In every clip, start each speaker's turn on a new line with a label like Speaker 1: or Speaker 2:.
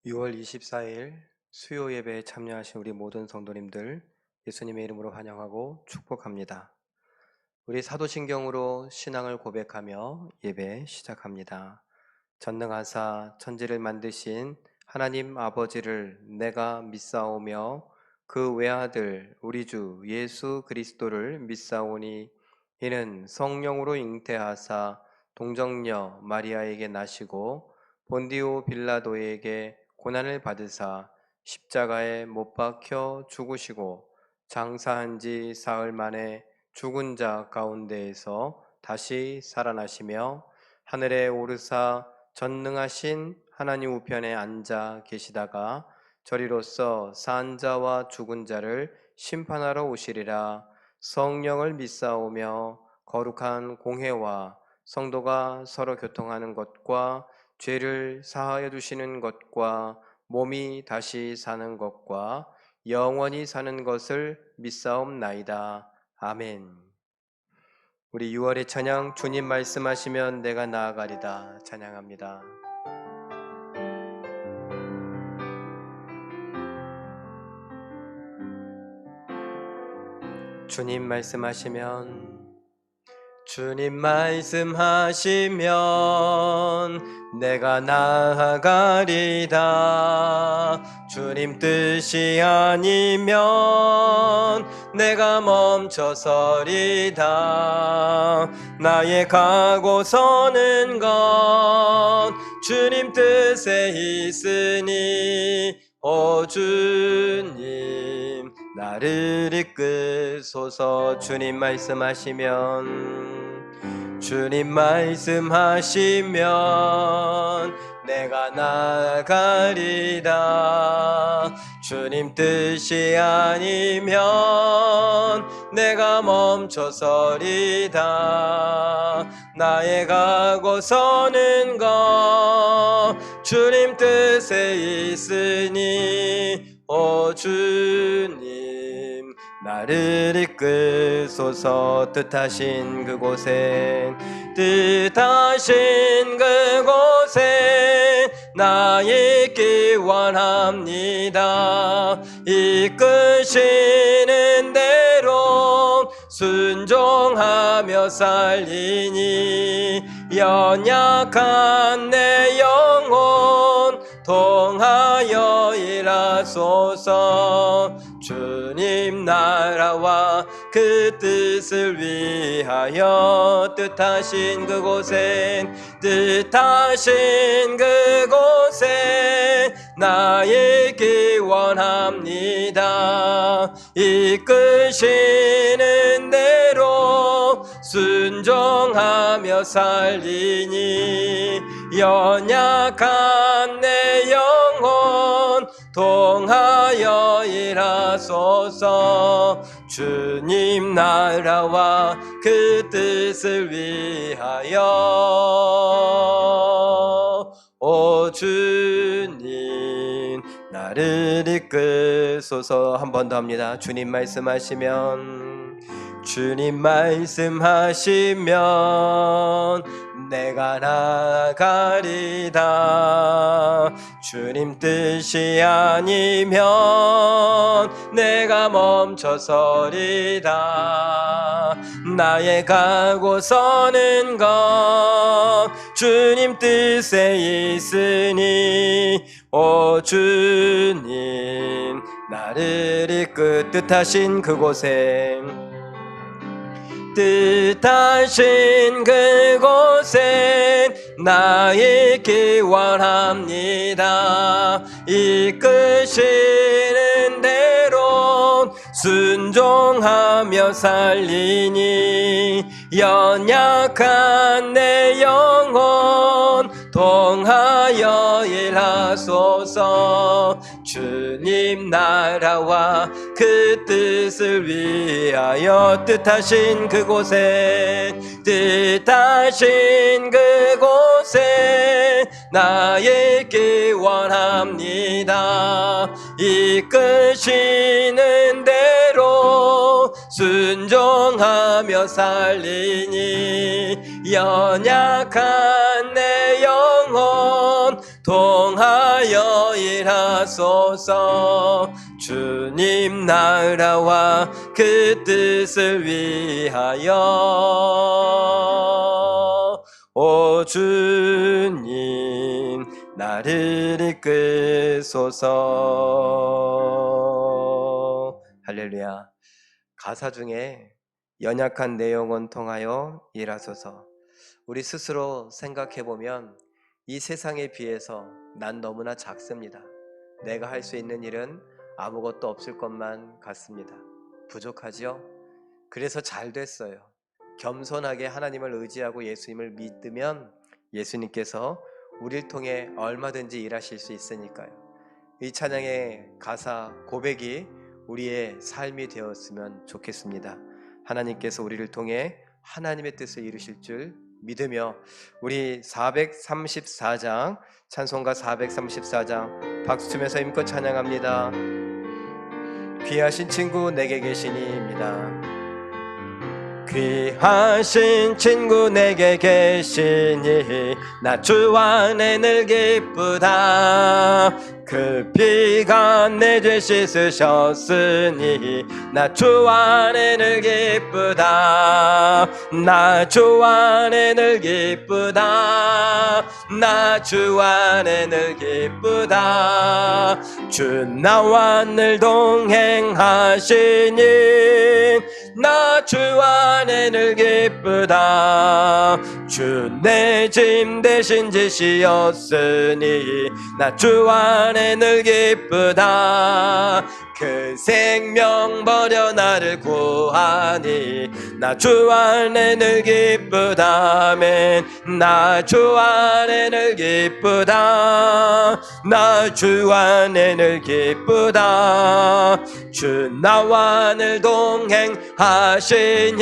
Speaker 1: 6월 24일 수요 예배에 참여하신 우리 모든 성도님들 예수님의 이름으로 환영하고 축복합니다. 우리 사도신경으로 신앙을 고백하며 예배 시작합니다. 전능하사 천지를 만드신 하나님 아버지를 내가 믿사오며 그 외아들 우리 주 예수 그리스도를 믿사오니 이는 성령으로 잉태하사 동정녀 마리아에게 나시고 본디오 빌라도에게 고난을 받으사 십자가에 못 박혀 죽으시고 장사한 지 사흘 만에 죽은 자 가운데에서 다시 살아나시며 하늘에 오르사 전능하신 하나님 우편에 앉아 계시다가 저리로서 산 자와 죽은 자를 심판하러 오시리라. 성령을 믿사오며 거룩한 공회와 성도가 서로 교통하는 것과 죄를 사하여 주시는 것과 몸이 다시 사는 것과 영원히 사는 것을 믿사옵나이다. 아멘. 우리 6월의 찬양 주님 말씀하시면 내가 나아가리다 찬양합니다. 주님 말씀하시면 주님 말씀하시면 내가 나아가리다. 주님 뜻이 아니면 내가 멈춰서리다. 나의 가고 서는 것 주님 뜻에 있으니 오 주님 나를 이끄소서. 주님 말씀하시면 주님 말씀하시면 내가 나아가리다. 주님 뜻이 아니면 내가 멈춰서리다. 나의 가고 서는 것 주님 뜻에 있으니 오 주님 나를 이끄소서. 뜻하신 그곳에 나 있기 원합니다. 이끄시는 대로 순종하며 살리니 연약한 내 영혼 통하여 일하소서. 주님 나라와 그 뜻을 위하여 뜻하신 그곳에 나 있기 원합니다. 이끄시는 대로 순종하며 살리니 연약한 내 영혼 통하여 일하소서. 주님 나라와 그 뜻을 위하여 오 주님 나를 이끄소서. 한 번 더 합니다. 주님 말씀하시면 내가 나아가리다. 주님 뜻이 아니면 내가 멈춰서리다. 나의 가고 서는 것 주님 뜻에 있으니 오 주님 나를 이끄 뜻하신 그곳에 나 있기 원합니다. 이끄시는 대로 순종하며 살리니 연약한 내 영혼 통하여 일하소서. 주님 나라와 그 뜻을 위하여 뜻하신 그곳에 나 있기 원합니다. 이끄시는 대로 순종하며 살리니 연약한 내 영혼 통하여 일하소서. 주님 나라와 그 뜻을 위하여 오 주님 나를 이끄소서. 할렐루야. 가사 중에 연약한 내 영혼 통하여 일하소서. 우리 스스로 생각해보면 이 세상에 비해서 난 너무나 작습니다. 내가 할 수 있는 일은 아무것도 없을 것만 같습니다. 부족하지요? 그래서 잘 됐어요. 겸손하게 하나님을 의지하고 예수님을 믿으면 예수님께서 우리를 통해 얼마든지 일하실 수 있으니까요. 이 찬양의 가사 고백이 우리의 삶이 되었으면 좋겠습니다. 하나님께서 우리를 통해 하나님의 뜻을 이루실 줄 믿으며 우리 434장 찬송가 434장 박수치면서 힘껏 찬양합니다. 귀하신 친구 내게 계시니입니다. 귀하신 친구 내게 계시니 나 주 안에 늘 기쁘다. 그 피가 내 죄 씻으셨으니 나 주 안에 늘 기쁘다. 나 주 안에 늘 기쁘다. 나 주 안에 늘 기쁘다. 주 나와 늘 동행하시니 나 주 안에 늘 기쁘다. 주 내 짐 대신 지시었으니 나 주 안에 늘 기쁘다. 그 생명 버려 나를 구하니 나 주 안에 늘 기쁘다멘. 나 주 안에 늘 기쁘다. 나 주 안에 늘 기쁘다. 주 나와 늘 동행하시니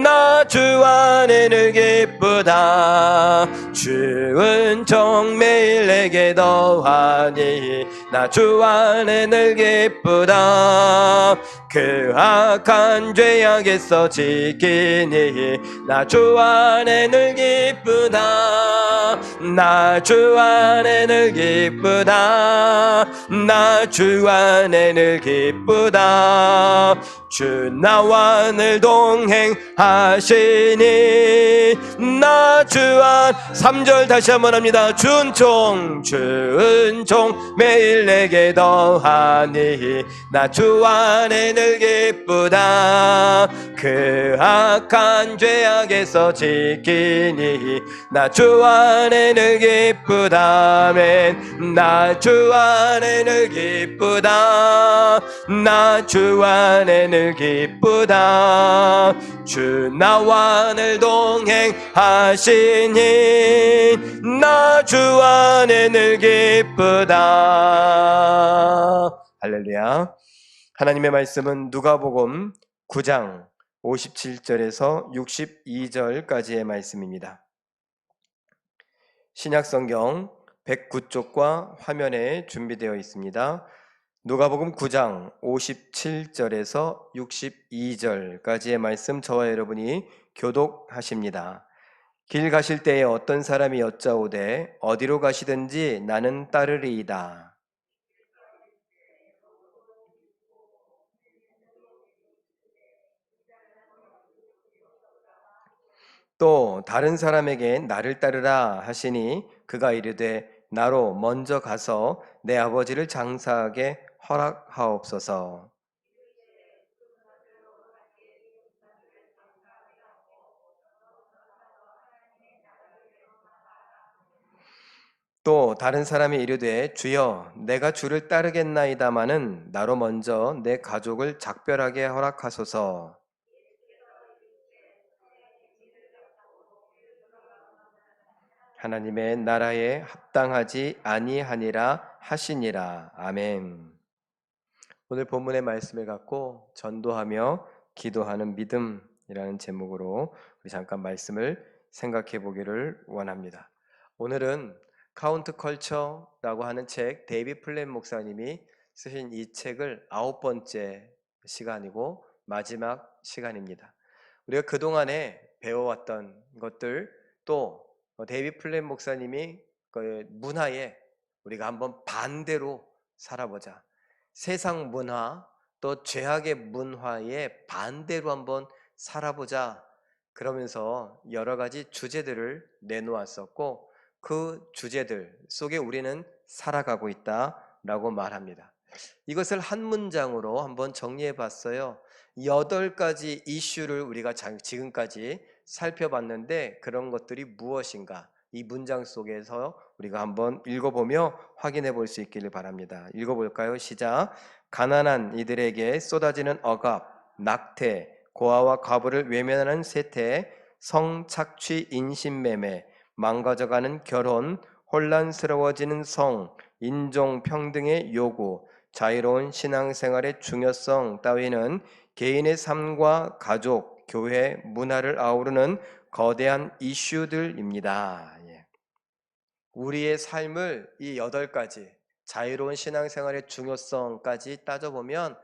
Speaker 1: 나 주 안에 늘 기쁘다. 주 은총 매일 내게 더하니 나 주 안에 늘 기쁘다. 그 악한 죄악에서 지키니 나 주 안에 늘 기쁘다. 나 주 안에 늘 기쁘다. 나 주 안에 늘 기쁘다. 주 나와 늘 동행하시니 나 주 안 3절 다시 한번 합니다. 주 은총 매일 내게 더하니 나 주 안에 늘 기쁘다. 그 악한 죄악에서 지키니 나 주 안에 늘 기쁘다멘. 나 주 안에 늘 기쁘다. 나 주 안에 늘 기쁘다. 주 나와 늘 동행하시니 나 주 안에 늘 기쁘다. 할렐루야. 하나님의 말씀은 누가복음 9장 57절에서 62절까지의 말씀입니다. 신약성경 109쪽과 화면에 준비되어 있습니다. 누가복음 9장 57절에서 62절까지의 말씀 저와 여러분이 교독하십니다. 길 가실 때에 어떤 사람이 여짜오되 어디로 가시든지 나는 따르리이다. 또 다른 사람에게 나를 따르라 하시니 그가 이르되 나로 먼저 가서 내 아버지를 장사하게 허락하옵소서. 또 다른 사람이 이르되 주여 내가 주를 따르겠나이다마는 나로 먼저 내 가족을 작별하게 허락하소서. 하나님의 나라에 합당하지 아니하니라 하시니라. 아멘. 오늘 본문의 말씀을 갖고 전도하며 기도하는 믿음이라는 제목으로 우리 잠깐 말씀을 생각해 보기를 원합니다. 오늘은 카운트 컬처라고 하는 책, 데이비 플랫 목사님이 쓰신 이 책을 9번째 시간이고 마지막 시간입니다. 우리가 그동안에 배워왔던 것들, 또 데이비 플랫 목사님이 그 문화에 우리가 한번 반대로 살아보자. 세상 문화 또 죄악의 문화에 반대로 한번 살아보자. 그러면서 여러 가지 주제들을 내놓았었고 그 주제들 속에 우리는 살아가고 있다라고 말합니다. 이것을 한 문장으로 한번 정리해 봤어요. 8가지 이슈를 우리가 지금까지 살펴봤는데 그런 것들이 무엇인가? 이 문장 속에서 우리가 한번 읽어보며 확인해 볼 수 있기를 바랍니다. 읽어볼까요? 시작. 가난한 이들에게 쏟아지는 억압, 낙태, 고아와 과부를 외면하는 세태, 성착취 인신매매, 망가져가는 결혼, 혼란스러워지는 성, 인종평등의 요구, 자유로운 신앙생활의 중요성 따위는 개인의 삶과 가족, 교회, 문화를 아우르는 거대한 이슈들입니다. 우리의 삶을 이 8가지 자유로운 신앙생활의 중요성까지 따져보면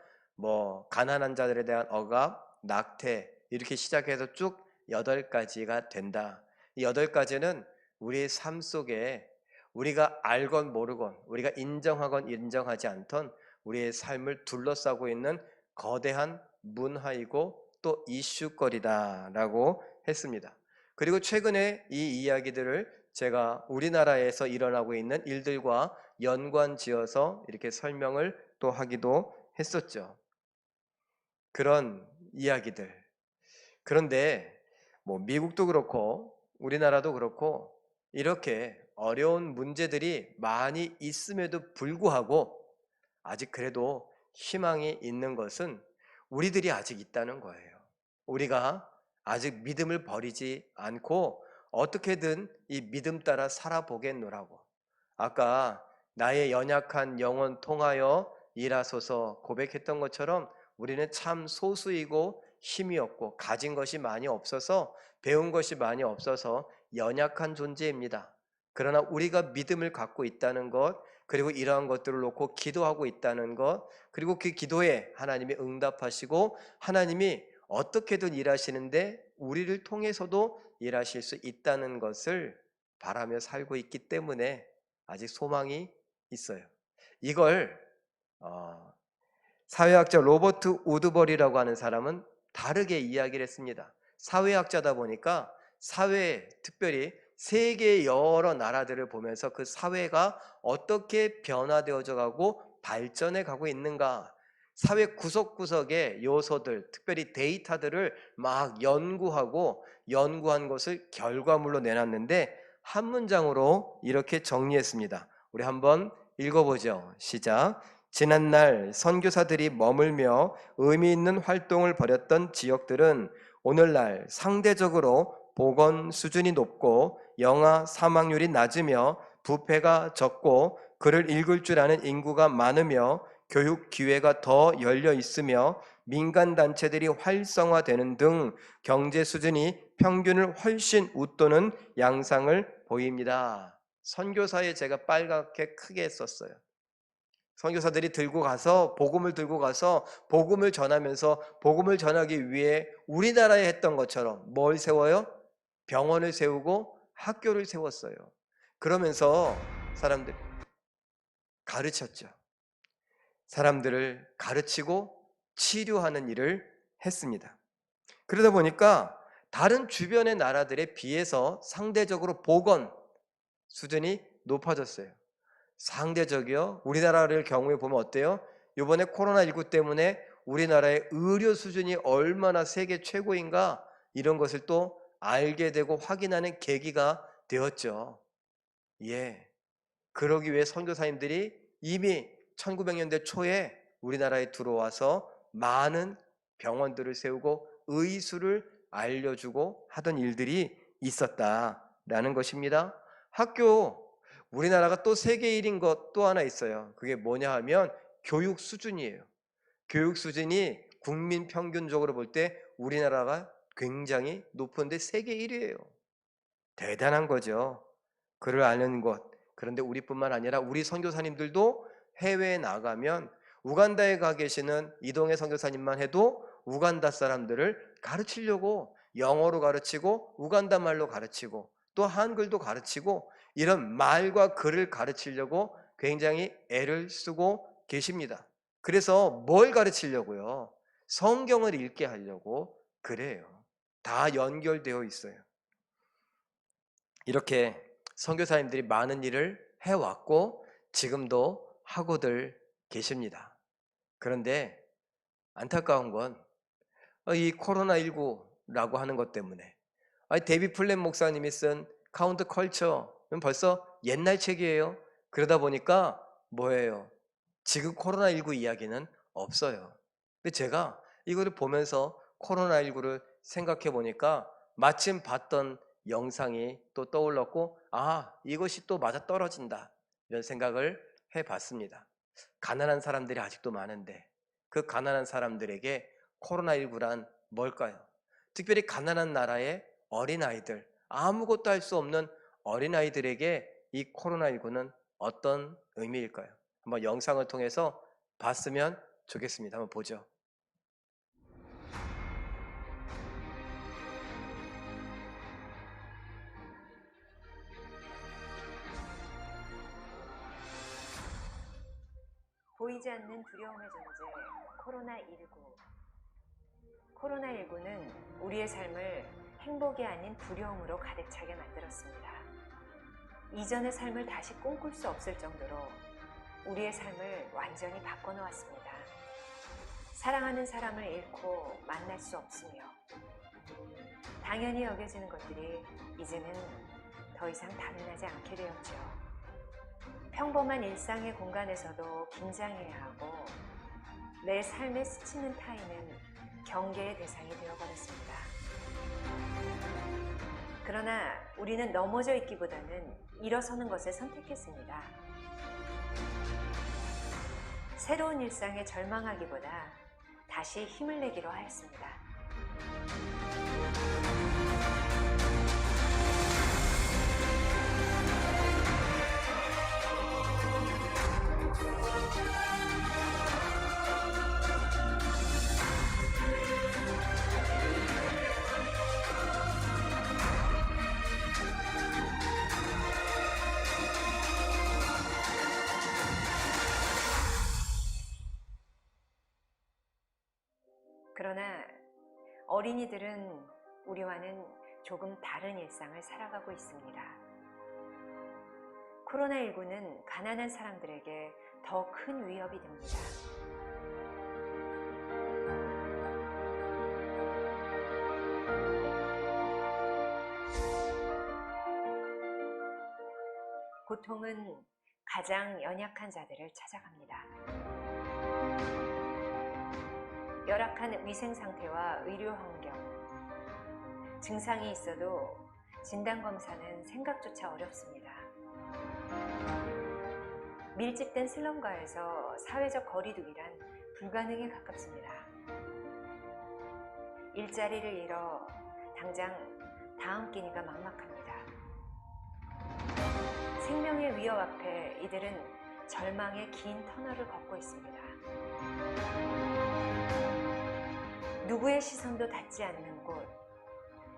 Speaker 1: 가난한 자들에 대한 억압, 낙태 이렇게 시작해서 쭉 8가지가 된다. 이 8가지는 우리의 삶 속에 우리가 알건 모르건 우리가 인정하건 인정하지 않던 우리의 삶을 둘러싸고 있는 거대한 문화이고 또 이슈거리다라고 했습니다. 그리고 최근에 이 이야기들을 제가 우리나라에서 일어나고 있는 일들과 연관지어서 이렇게 설명을 또 하기도 했었죠. 그런 이야기들. 그런데 미국도 그렇고 우리나라도 그렇고 이렇게 어려운 문제들이 많이 있음에도 불구하고 아직 그래도 희망이 있는 것은 우리들이 아직 있다는 거예요. 우리가 아직 믿음을 버리지 않고 어떻게든 이 믿음 따라 살아보겠노라고. 아까 나의 연약한 영혼 통하여 일하소서 고백했던 것처럼 우리는 참 소수이고 힘이 없고 가진 것이 많이 없어서 배운 것이 많이 없어서 연약한 존재입니다. 그러나 우리가 믿음을 갖고 있다는 것, 그리고 이러한 것들을 놓고 기도하고 있다는 것, 그리고 그 기도에 하나님이 응답하시고 하나님이 어떻게든 일하시는데 우리를 통해서도 일하실 수 있다는 것을 바라며 살고 있기 때문에 아직 소망이 있어요. 이걸 사회학자 로버트 우드버리라고 하는 사람은 다르게 이야기를 했습니다. 사회학자다 보니까 사회, 특별히 세계의 여러 나라들을 보면서 그 사회가 어떻게 변화되어져 가고 발전해 가고 있는가, 사회 구석구석의 요소들, 특별히 데이터들을 막 연구한 것을 결과물로 내놨는데 한 문장으로 이렇게 정리했습니다. 우리 한번 읽어보죠. 시작. 지난날 선교사들이 머물며 의미 있는 활동을 벌였던 지역들은 오늘날 상대적으로 보건 수준이 높고 영아 사망률이 낮으며 부패가 적고 글을 읽을 줄 아는 인구가 많으며 교육 기회가 더 열려 있으며 민간 단체들이 활성화되는 등 경제 수준이 평균을 훨씬 웃도는 양상을 보입니다. 선교사에 제가 빨갛게 크게 썼어요. 선교사들이 복음을 들고 가서 복음을 전하면서 복음을 전하기 위해 우리나라에 했던 것처럼 뭘 세워요? 병원을 세우고 학교를 세웠어요. 그러면서 사람들 가르쳤죠. 사람들을 가르치고 치료하는 일을 했습니다. 그러다 보니까 다른 주변의 나라들에 비해서 상대적으로 보건 수준이 높아졌어요. 상대적이요. 우리나라를 경우에 보면 어때요? 이번에 코로나19 때문에 우리나라의 의료 수준이 얼마나 세계 최고인가 이런 것을 또 알게 되고 확인하는 계기가 되었죠. 예. 그러기 위해 선교사님들이 이미 1900년대 초에 우리나라에 들어와서 많은 병원들을 세우고 의술을 알려주고 하던 일들이 있었다라는 것입니다. 학교, 우리나라가 또 세계 1인 것 또 하나 있어요. 그게 뭐냐 하면 교육 수준이에요. 교육 수준이 국민 평균적으로 볼 때 우리나라가 굉장히 높은데 세계 1위예요. 대단한 거죠. 그를 아는 것. 그런데 우리뿐만 아니라 우리 선교사님들도 해외에 나가면 우간다에 가 계시는 이동의 선교사님만 해도 우간다 사람들을 가르치려고 영어로 가르치고 우간다 말로 가르치고 또 한글도 가르치고 이런 말과 글을 가르치려고 굉장히 애를 쓰고 계십니다. 그래서 뭘 가르치려고요? 성경을 읽게 하려고 그래요. 다 연결되어 있어요. 이렇게 선교사님들이 많은 일을 해왔고 지금도 하고들 계십니다. 그런데 안타까운 건 이 코로나19라고 하는 것 때문에 데이비 플랫 목사님이 쓴 카운트 컬처는 벌써 옛날 책이에요. 그러다 보니까 뭐예요? 지금 코로나19 이야기는 없어요. 근데 제가 이거를 보면서 코로나19를 생각해 보니까 마침 봤던 영상이 또 떠올랐고, 이것이 또 맞아 떨어진다. 이런 생각을 해 봤습니다. 가난한 사람들이 아직도 많은데 그 가난한 사람들에게 코로나19란 뭘까요? 특별히 가난한 나라의 어린아이들, 아무것도 할 수 없는 어린아이들에게 이 코로나19는 어떤 의미일까요? 한번 영상을 통해서 봤으면 좋겠습니다. 한번 보죠.
Speaker 2: 보이지 않는 두려움의 존재, 코로나19. 코로나19는 우리의 삶을 행복이 아닌 두려움으로 가득 차게 만들었습니다. 이전의 삶을 다시 꿈꿀 수 없을 정도로 우리의 삶을 완전히 바꿔놓았습니다. 사랑하는 사람을 잃고 만날 수 없으며 당연히 여겨지는 것들이 이제는 더 이상 당연하지 않게 되었죠. 평범한 일상의 공간에서도 긴장해야 하고 내 삶에 스치는 타인은 경계의 대상이 되어버렸습니다. 그러나 우리는 넘어져 있기보다는 일어서는 것을 선택했습니다. 새로운 일상에 절망하기보다 다시 힘을 내기로 하였습니다. 그러나 어린이들은 우리와는 조금 다른 일상을 살아가고 있습니다. 코로나19는 가난한 사람들에게 더 큰 위협이 됩니다. 고통은 가장 연약한 자들을 찾아갑니다. 열악한 위생 상태와 의료 환경, 증상이 있어도 진단검사는 생각조차 어렵습니다. 밀집된 슬럼가에서 사회적 거리두기란 불가능에 가깝습니다. 일자리를 잃어 당장 다음 끼니가 막막합니다. 생명의 위협 앞에 이들은 절망의 긴 터널을 걷고 있습니다. 누구의 시선도 닿지 않는 곳,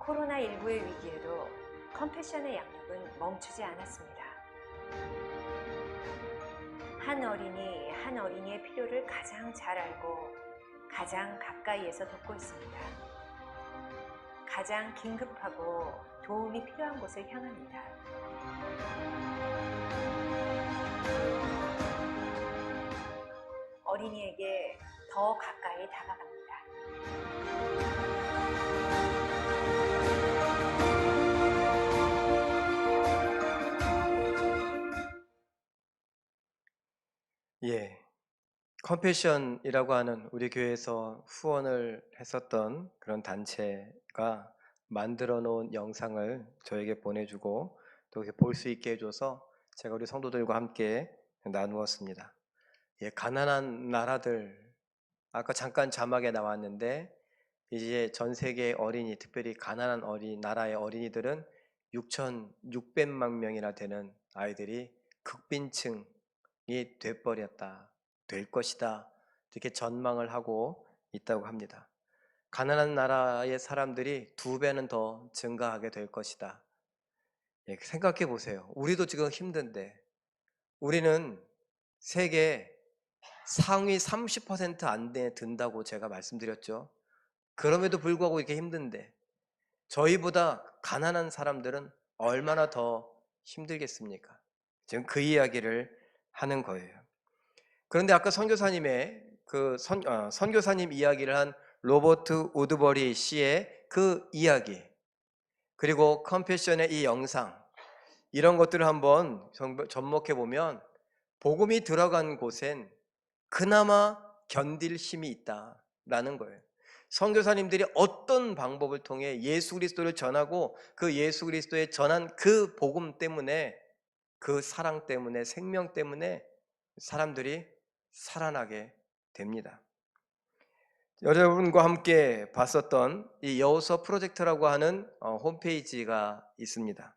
Speaker 2: 코로나19의 위기에도 컴패션의 양육은 멈추지 않았습니다. 한 어린이의 필요를 가장 잘 알고 가장 가까이에서 돕고 있습니다. 가장 긴급하고 도움이 필요한 곳을 향합니다. 어린이에게 더 가까이 다가갑니다.
Speaker 1: 예, 컴패션이라고 하는 우리 교회에서 후원을 했었던 그런 단체가 만들어 놓은 영상을 저에게 보내주고 또 이렇게 볼 수 있게 해줘서 제가 우리 성도들과 함께 나누었습니다. 예, 가난한 나라들, 아까 잠깐 자막에 나왔는데 이제 전 세계 어린이, 특별히 가난한 나라의 어린이들은 6,600만 명이나 되는 아이들이 극빈층이 될 것이다. 이렇게 전망을 하고 있다고 합니다. 가난한 나라의 사람들이 2배는 더 증가하게 될 것이다. 예, 생각해 보세요. 우리도 지금 힘든데 우리는 세계 상위 30% 안에 든다고 제가 말씀드렸죠. 그럼에도 불구하고 이렇게 힘든데 저희보다 가난한 사람들은 얼마나 더 힘들겠습니까? 지금 그 이야기를 하는 거예요. 그런데 아까 선교사님의 선교사님 이야기를 한 로버트 우드버리 씨의 그 이야기, 그리고 컴패션의 이 영상, 이런 것들을 한번 접목해 보면 복음이 들어간 곳엔 그나마 견딜 힘이 있다라는 거예요. 선교사님들이 어떤 방법을 통해 예수 그리스도를 전하고 그 예수 그리스도의 전한 그 복음 때문에, 그 사랑 때문에, 생명 때문에 사람들이 살아나게 됩니다. 여러분과 함께 봤었던 이 여호수아 프로젝트라고 하는 홈페이지가 있습니다.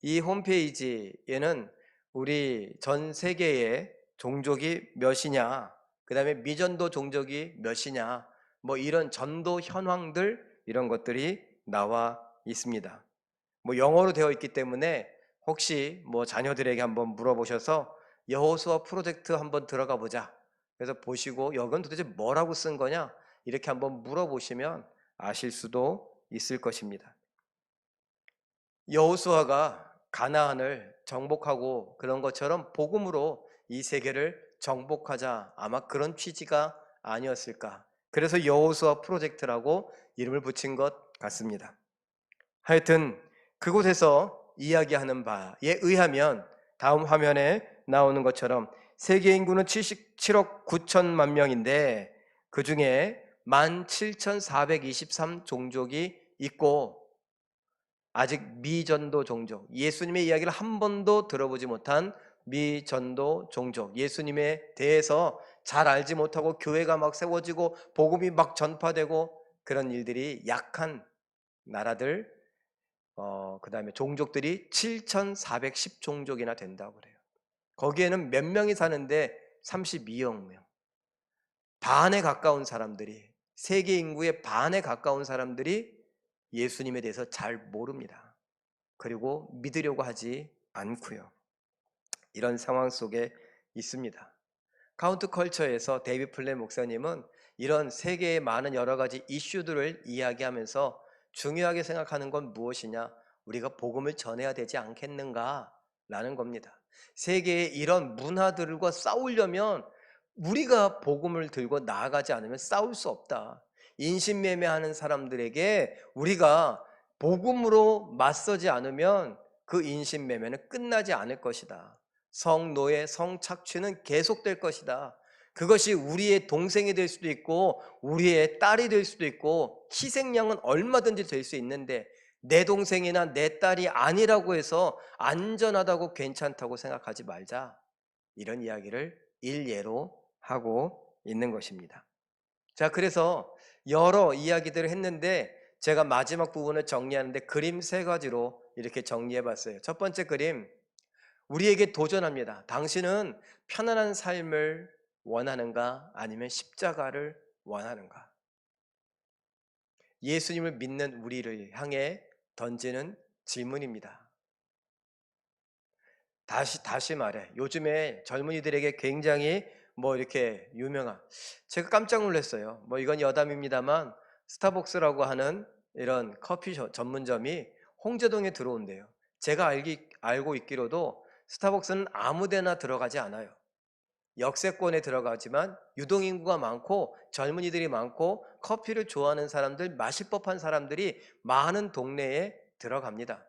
Speaker 1: 이 홈페이지에는 우리 전 세계의 종족이 몇이냐, 그 다음에 미전도 종족이 몇이냐, 뭐 이런 전도 현황들, 이런 것들이 나와 있습니다. 뭐 영어로 되어 있기 때문에 혹시 뭐 자녀들에게 한번 물어보셔서 여호수아 프로젝트 한번 들어가 보자, 그래서 보시고 여건 도대체 뭐라고 쓴 거냐, 이렇게 한번 물어보시면 아실 수도 있을 것입니다. 여호수아가 가나안을 정복하고 그런 것처럼 복음으로 이 세계를 정복하자, 아마 그런 취지가 아니었을까. 그래서 여호수아 프로젝트라고 이름을 붙인 것 같습니다. 하여튼 그곳에서 이야기하는 바에 의하면 다음 화면에 나오는 것처럼 세계 인구는 77억 9천만 명인데 그 중에 17,423 종족이 있고, 아직 미전도 종족, 예수님의 이야기를 한 번도 들어보지 못한 미전도 종족, 예수님에 대해서 잘 알지 못하고 교회가 막 세워지고 복음이 막 전파되고 그런 일들이 약한 나라들, 그 다음에 종족들이 7,410 종족이나 된다고 그래요. 거기에는 몇 명이 사는데 32억 명, 반에 가까운 사람들이, 세계 인구의 반에 가까운 사람들이 예수님에 대해서 잘 모릅니다. 그리고 믿으려고 하지 않고요. 이런 상황 속에 있습니다. 카운트컬처에서 데이비드 플랫 목사님은 이런 세계의 많은 여러 가지 이슈들을 이야기하면서 중요하게 생각하는 건 무엇이냐? 우리가 복음을 전해야 되지 않겠는가? 라는 겁니다. 세계의 이런 문화들과 싸우려면 우리가 복음을 들고 나아가지 않으면 싸울 수 없다. 인신매매하는 사람들에게 우리가 복음으로 맞서지 않으면 그 인신매매는 끝나지 않을 것이다. 성노예, 성착취는 계속될 것이다. 그것이 우리의 동생이 될 수도 있고 우리의 딸이 될 수도 있고 희생양은 얼마든지 될 수 있는데 내 동생이나 내 딸이 아니라고 해서 안전하다고 괜찮다고 생각하지 말자. 이런 이야기를 일례로 하고 있는 것입니다. 자, 그래서 여러 이야기들을 했는데 제가 마지막 부분을 정리하는데 그림 세 가지로 이렇게 정리해 봤어요. 첫 번째 그림, 우리에게 도전합니다. 당신은 편안한 삶을 원하는가? 아니면 십자가를 원하는가? 예수님을 믿는 우리를 향해 던지는 질문입니다. 다시 말해. 요즘에 젊은이들에게 굉장히 뭐 이렇게 유명한, 제가 깜짝 놀랐어요. 뭐 이건 여담입니다만 스타벅스라고 하는 이런 커피 전문점이 홍제동에 들어온대요. 제가 알고 있기로도 스타벅스는 아무 데나 들어가지 않아요. 역세권에 들어가지만 유동인구가 많고 젊은이들이 많고 커피를 좋아하는 사람들, 마실 법한 사람들이 많은 동네에 들어갑니다.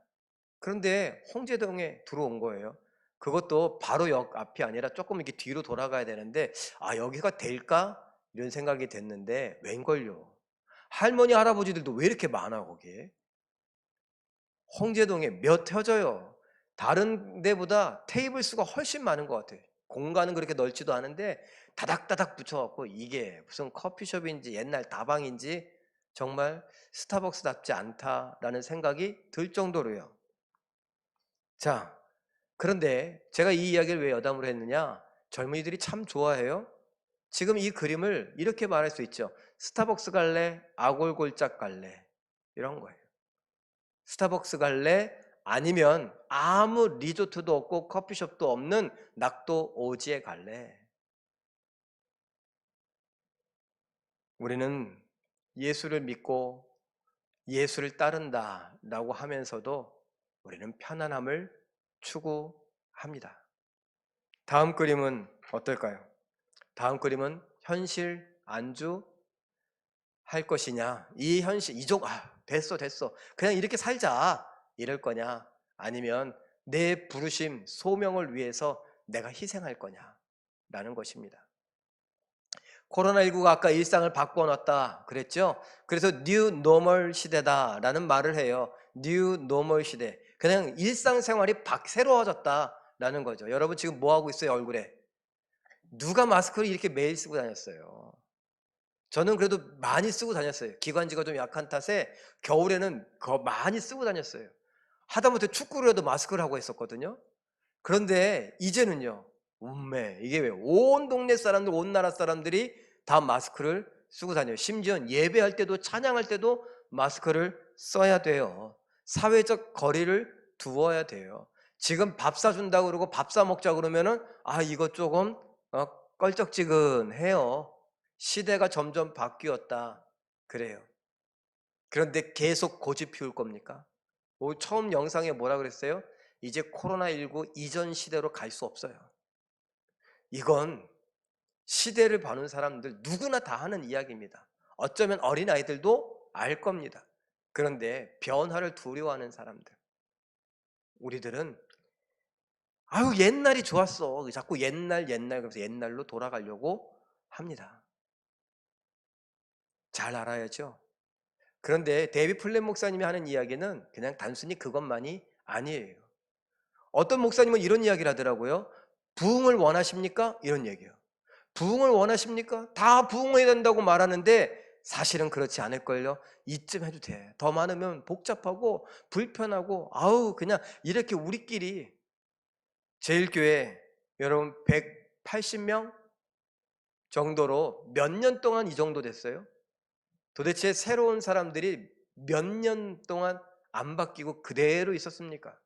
Speaker 1: 그런데 홍제동에 들어온 거예요. 그것도 바로 역 앞이 아니라 조금 이렇게 뒤로 돌아가야 되는데, 아, 여기가 될까? 이런 생각이 됐는데 웬걸요. 할머니 할아버지들도 왜 이렇게 많아 거기에? 홍제동에 몇 터져요. 다른 데보다 테이블 수가 훨씬 많은 것 같아요. 공간은 그렇게 넓지도 않은데 다닥다닥 붙여갖고 이게 무슨 커피숍인지 옛날 다방인지 정말 스타벅스답지 않다라는 생각이 들 정도로요. 자, 그런데 제가 이 이야기를 왜 여담으로 했느냐? 젊은이들이 참 좋아해요. 지금 이 그림을 이렇게 말할 수 있죠. 스타벅스 갈래? 아골골짝 갈래? 이런 거예요. 스타벅스 갈래? 아니면 아무 리조트도 없고 커피숍도 없는 낙도 오지에 갈래? 우리는 예수를 믿고 예수를 따른다라고 하면서도 우리는 편안함을 추구합니다. 다음 그림은 어떨까요? 다음 그림은 현실 안주 할 것이냐, 이 현실 됐어 그냥 이렇게 살자 이럴 거냐, 아니면 내 부르심 소명을 위해서 내가 희생할 거냐 라는 것입니다. 코로나19가 아까 일상을 바꿔놨다 그랬죠. 그래서 뉴 노멀 시대다라는 말을 해요. 뉴 노멀 시대, 그냥 일상생활이 새로워졌다라는 거죠. 여러분 지금 뭐 하고 있어요? 얼굴에 누가 마스크를 이렇게 매일 쓰고 다녔어요? 저는 그래도 많이 쓰고 다녔어요. 기관지가 좀 약한 탓에 겨울에는 많이 쓰고 다녔어요. 하다못해 축구를 해도 마스크를 하고 했었거든요. 그런데 이제는요, 이게 왜 온 동네 사람들, 온 나라 사람들이 다 마스크를 쓰고 다녀요. 심지어 예배할 때도 찬양할 때도 마스크를 써야 돼요. 사회적 거리를 두어야 돼요. 지금 밥 사준다고 그러고 밥 사 먹자 그러면은 이거 조금 껄쩍지근해요. 시대가 점점 바뀌었다 그래요. 그런데 계속 고집 피울 겁니까? 처음 영상에 뭐라 그랬어요? 이제 코로나19 이전 시대로 갈 수 없어요. 이건 시대를 보는 사람들 누구나 다 하는 이야기입니다. 어쩌면 어린아이들도 알 겁니다. 그런데 변화를 두려워하는 사람들, 우리들은 옛날이 좋았어, 자꾸 옛날 그러면서 옛날로 돌아가려고 합니다. 잘 알아야죠. 그런데 데이비 플랫 목사님이 하는 이야기는 그냥 단순히 그것만이 아니에요. 어떤 목사님은 이런 이야기를 하더라고요. 부흥을 원하십니까? 이런 얘기예요. 부흥을 원하십니까? 다 부흥해야 된다고 말하는데 사실은 그렇지 않을걸요. 이쯤 해도 돼. 더 많으면 복잡하고 불편하고 그냥 이렇게 우리끼리. 제일교회 여러분 180명 정도로 몇 년 동안 이 정도 됐어요. 도대체 새로운 사람들이 몇 년 동안 안 바뀌고 그대로 있었습니까?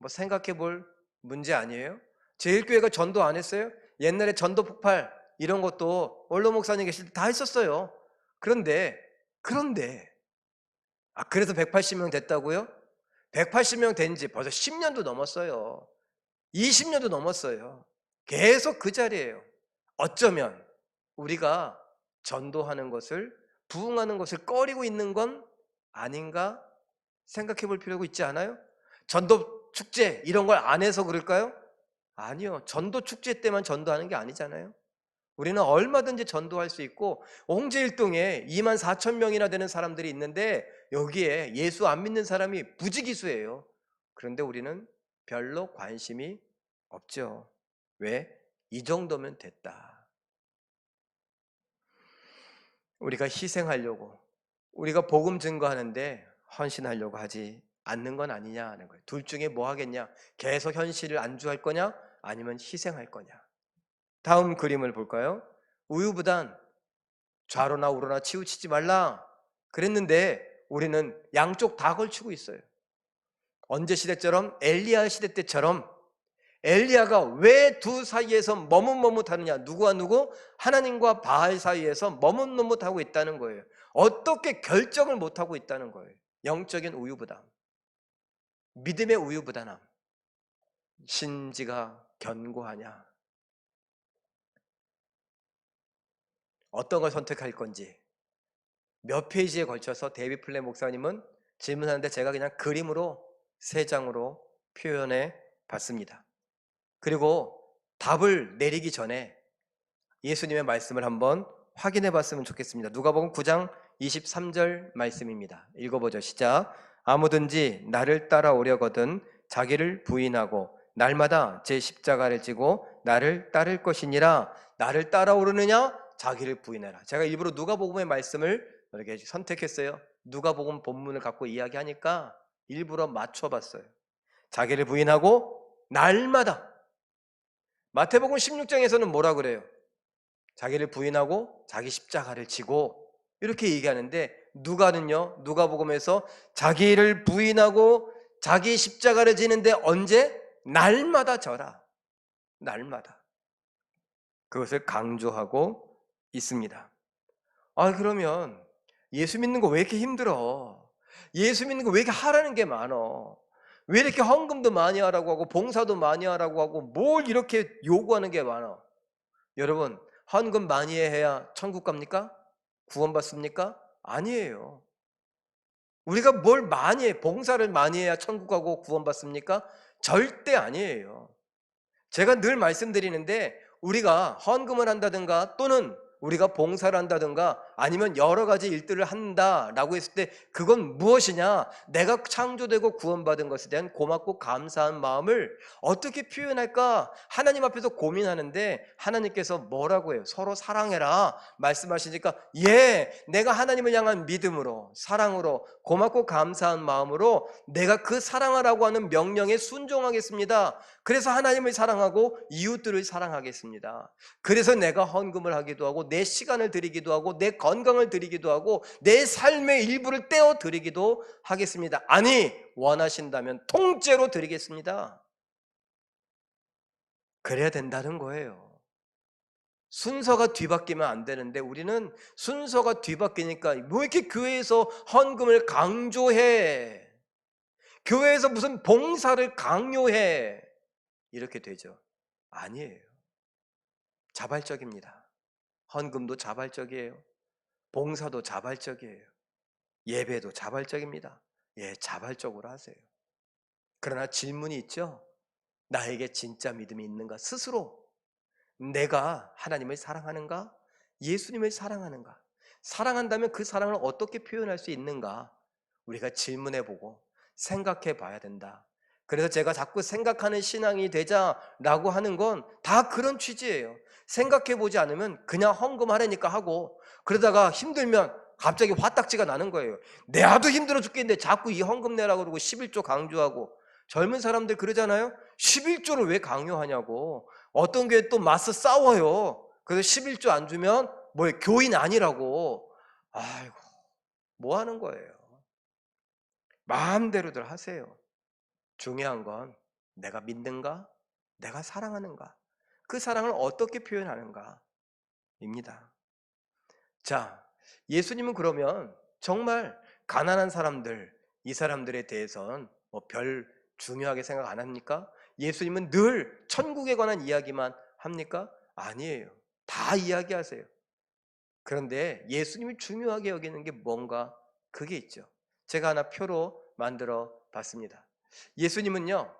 Speaker 1: 생각해 볼 문제 아니에요? 제일교회가 전도 안 했어요? 옛날에 전도 폭발 이런 것도 원로 목사님 계실 때 다 했었어요. 그런데 그래서 180명 됐다고요? 180명 된 지 벌써 10년도 넘었어요. 20년도 넘었어요. 계속 그 자리예요. 어쩌면 우리가 전도하는 것을, 부흥하는 것을 꺼리고 있는 건 아닌가 생각해 볼 필요가 있지 않아요? 전도 축제 이런 걸 안 해서 그럴까요? 아니요. 전도 축제 때만 전도하는 게 아니잖아요. 우리는 얼마든지 전도할 수 있고, 홍제일동에 2만 4천 명이나 되는 사람들이 있는데 여기에 예수 안 믿는 사람이 부지기수예요. 그런데 우리는 별로 관심이 없죠. 왜? 이 정도면 됐다. 우리가 희생하려고, 우리가 복음 증거하는데 헌신하려고 하지 않는 건 아니냐 하는 거예요. 둘 중에 뭐 하겠냐? 계속 현실을 안주할 거냐? 아니면 희생할 거냐? 다음 그림을 볼까요? 우유부단 좌로나 우로나 치우치지 말라 그랬는데 우리는 양쪽 다 걸치고 있어요. 언제 시대처럼? 엘리야 시대 때처럼. 엘리야가 왜 두 사이에서 머뭇머뭇하느냐? 누구와 누구? 하나님과 바알 사이에서 머뭇머뭇하고 있다는 거예요. 어떻게 결정을 못하고 있다는 거예요. 영적인 우유부담, 믿음의 우유부단함. 신지가 견고하냐? 어떤 걸 선택할 건지 몇 페이지에 걸쳐서 데이비 플랫 목사님은 질문하는데 제가 그냥 그림으로 3장으로 표현해 봤습니다. 그리고 답을 내리기 전에 예수님의 말씀을 한번 확인해 봤으면 좋겠습니다. 누가복음 9장 23절 말씀입니다. 읽어보죠. 시작. 아무든지 나를 따라오려거든 자기를 부인하고 날마다 제 십자가를 지고 나를 따를 것이니라. 나를 따라오르느냐? 자기를 부인해라. 제가 일부러 누가복음의 말씀을 이렇게 선택했어요. 누가복음 본문을 갖고 이야기하니까 일부러 맞춰봤어요. 자기를 부인하고 날마다. 마태복음 16장에서는 뭐라 그래요? 자기를 부인하고 자기 십자가를 지고 이렇게 얘기하는데 누가는요, 누가복음에서 자기를 부인하고 자기 십자가를 지는데 언제? 날마다 져라. 날마다. 그것을 강조하고 있습니다. 그러면 예수 믿는 거 왜 이렇게 힘들어? 예수 믿는 거 왜 이렇게 하라는 게 많어? 왜 이렇게 헌금도 많이 하라고 하고 봉사도 많이 하라고 하고 뭘 이렇게 요구하는 게 많아? 여러분, 헌금 많이 해야 천국 갑니까? 구원받습니까? 아니에요. 우리가 뭘 많이 해, 봉사를 많이 해야 천국 가고 구원받습니까? 절대 아니에요. 제가 늘 말씀드리는데 우리가 헌금을 한다든가 또는 우리가 봉사를 한다든가 아니면 여러 가지 일들을 한다라고 했을 때 그건 무엇이냐? 내가 창조되고 구원받은 것에 대한 고맙고 감사한 마음을 어떻게 표현할까? 하나님 앞에서 고민하는데 하나님께서 뭐라고 해요? 서로 사랑해라 말씀하시니까 내가 하나님을 향한 믿음으로 사랑으로 고맙고 감사한 마음으로 내가 그 사랑하라고 하는 명령에 순종하겠습니다. 그래서 하나님을 사랑하고 이웃들을 사랑하겠습니다. 그래서 내가 헌금을 하기도 하고 내 시간을 드리기도 하고 내 건강을 드리기도 하고 내 삶의 일부를 떼어 드리기도 하겠습니다. 아니, 원하신다면 통째로 드리겠습니다. 그래야 된다는 거예요. 순서가 뒤바뀌면 안 되는데 우리는 순서가 뒤바뀌니까 뭐 이렇게 교회에서 헌금을 강조해? 교회에서 무슨 봉사를 강요해? 이렇게 되죠. 아니에요. 자발적입니다. 헌금도 자발적이에요. 봉사도 자발적이에요. 예배도 자발적입니다. 자발적으로 하세요. 그러나 질문이 있죠. 나에게 진짜 믿음이 있는가? 스스로 내가 하나님을 사랑하는가? 예수님을 사랑하는가? 사랑한다면 그 사랑을 어떻게 표현할 수 있는가? 우리가 질문해보고 생각해 봐야 된다. 그래서 제가 자꾸 생각하는 신앙이 되자라고 하는 건 다 그런 취지예요. 생각해 보지 않으면 그냥 헌금하려니까 하고 그러다가 힘들면 갑자기 화딱지가 나는 거예요. 내가도 힘들어 죽겠는데 자꾸 이 헌금 내라고 그러고 11조 강조하고 젊은 사람들 그러잖아요. 11조를 왜 강요하냐고. 어떤 교회 또 맞서 싸워요. 그래서 11조 안 주면 교인 아니라고. 아이고, 뭐 하는 거예요. 마음대로들 하세요. 중요한 건 내가 믿는가? 내가 사랑하는가? 그 사랑을 어떻게 표현하는가? 입니다. 자, 예수님은 그러면 정말 가난한 사람들, 이 사람들에 대해서는 별 중요하게 생각 안 합니까? 예수님은 늘 천국에 관한 이야기만 합니까? 아니에요. 다 이야기하세요. 그런데 예수님이 중요하게 여기는 게 뭔가 그게 있죠. 제가 하나 표로 만들어 봤습니다. 예수님은요,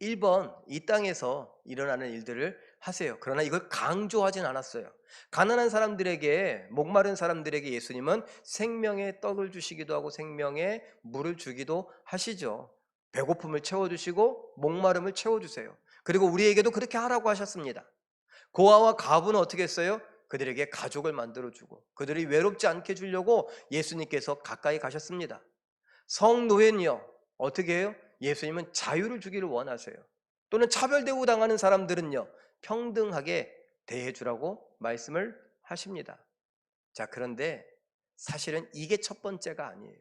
Speaker 1: 1번 이 땅에서 일어나는 일들을 하세요. 그러나 이걸 강조하진 않았어요. 가난한 사람들에게, 목마른 사람들에게 예수님은 생명의 떡을 주시기도 하고 생명의 물을 주기도 하시죠. 배고픔을 채워주시고 목마름을 채워주세요. 그리고 우리에게도 그렇게 하라고 하셨습니다. 고아와 가부는 어떻게 했어요? 그들에게 가족을 만들어주고 그들이 외롭지 않게 주려고 예수님께서 가까이 가셨습니다. 성노예는요 어떻게 해요? 예수님은 자유를 주기를 원하세요. 또는 차별대우 당하는 사람들은요 평등하게 대해주라고 말씀을 하십니다. 자, 그런데 사실은 이게 첫 번째가 아니에요.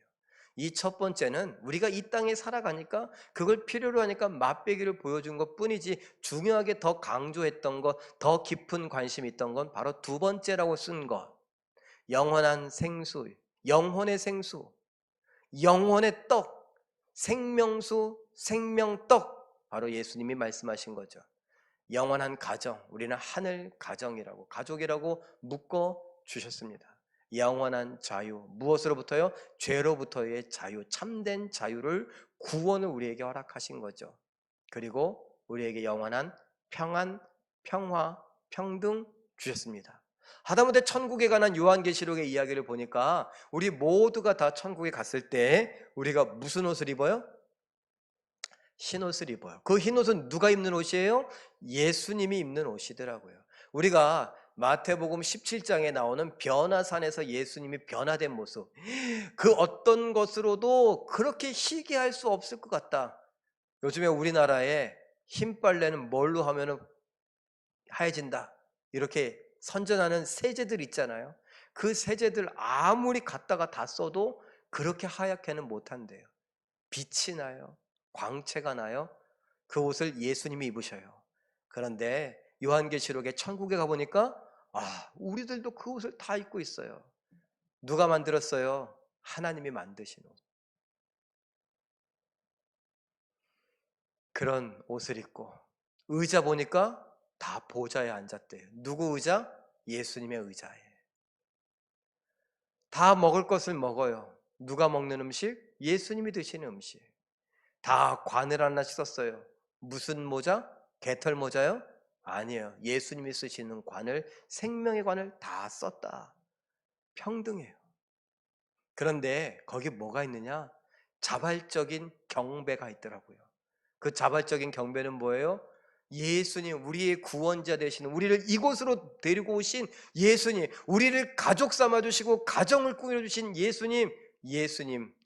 Speaker 1: 이 첫 번째는 우리가 이 땅에 살아가니까 그걸 필요로 하니까 맛배기를 보여준 것 뿐이지 중요하게 더 강조했던 것, 더 깊은 관심이 있던 건 바로 두 번째라고 쓴 것. 영원한 생수, 영혼의 생수, 영혼의 떡, 생명수, 생명떡, 바로 예수님이 말씀하신 거죠. 영원한 가정, 우리는 하늘 가정이라고, 가족이라고 묶어 주셨습니다. 영원한 자유, 무엇으로부터요? 죄로부터의 자유, 참된 자유를, 구원을 우리에게 허락하신 거죠. 그리고 우리에게 영원한 평안, 평화, 평등 주셨습니다. 하다못해 천국에 관한 요한계시록의 이야기를 보니까 우리 모두가 다 천국에 갔을 때 우리가 무슨 옷을 입어요? 흰옷을 입어요. 그 흰옷은 누가 입는 옷이에요? 예수님이 입는 옷이더라고요. 우리가 마태복음 17장에 나오는 변화산에서 예수님이 변화된 모습, 그 어떤 것으로도 그렇게 희귀할 수 없을 것 같다. 요즘에 우리나라에 흰 빨래는 뭘로 하면 하얘진다 이렇게 선전하는 세제들 있잖아요. 그 세제들 아무리 갖다가 다 써도 그렇게 하얗게는 못한대요. 빛이 나요. 광채가 나요. 그 옷을 예수님이 입으셔요. 그런데 요한계시록에 천국에 가보니까 우리들도 그 옷을 다 입고 있어요. 누가 만들었어요? 하나님이 만드신 옷. 그런 옷을 입고 의자 보니까 다 보좌에 앉았대요. 누구 의자? 예수님의 의자에. 다 먹을 것을 먹어요. 누가 먹는 음식? 예수님이 드시는 음식. 다 관을 하나씩 썼어요. 무슨 모자? 개털 모자요? 아니에요. 예수님이 쓰시는 관을, 생명의 관을 다 썼다. 평등해요. 그런데 거기 뭐가 있느냐? 자발적인 경배가 있더라고요. 그 자발적인 경배는 뭐예요? 예수님, 우리의 구원자 되시는, 우리를 이곳으로 데리고 오신 예수님, 우리를 가족 삼아주시고 가정을 꾸며주신 예수님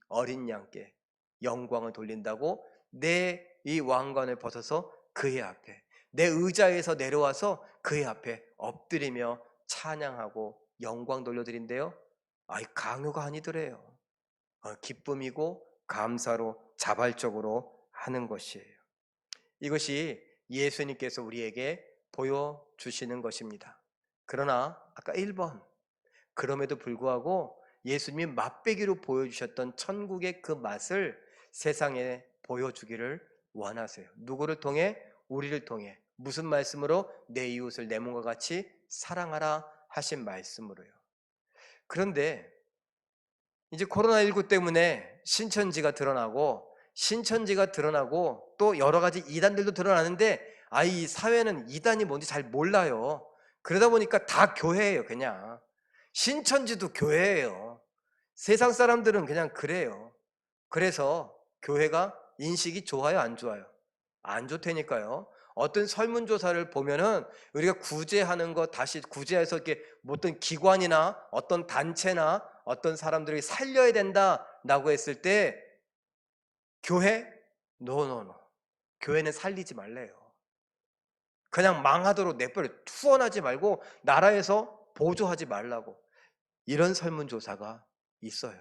Speaker 1: 어린 양께 영광을 돌린다고 내 이 왕관을 벗어서 그의 앞에, 내 의자에서 내려와서 그의 앞에 엎드리며 찬양하고 영광 돌려드린대요. 강요가 아니더래요. 기쁨이고 감사로 자발적으로 하는 것이에요. 이것이 예수님께서 우리에게 보여주시는 것입니다. 그러나 아까 1번, 그럼에도 불구하고 예수님이 맛배기로 보여주셨던 천국의 그 맛을 세상에 보여주기를 원하세요. 누구를 통해? 우리를 통해. 무슨 말씀으로? 내 이웃을 내 몸과 같이 사랑하라 하신 말씀으로요. 그런데 이제 코로나19 때문에 신천지가 드러나고 또 여러 가지 이단들도 드러나는데 이 사회는 이단이 뭔지 잘 몰라요. 그러다 보니까 다 교회예요. 그냥 신천지도 교회예요. 세상 사람들은 그냥 그래요. 그래서 교회가 인식이 좋아요, 안 좋아요? 안 좋다니까요. 어떤 설문조사를 보면은 우리가 구제하는 거 다시 구제해서 이렇게 어떤 기관이나 어떤 단체나 어떤 사람들이 살려야 된다라고 했을 때 교회? 노노노. 교회는 살리지 말래요. 그냥 망하도록 내버려 투원하지 말고 나라에서 보조하지 말라고. 이런 설문조사가 있어요.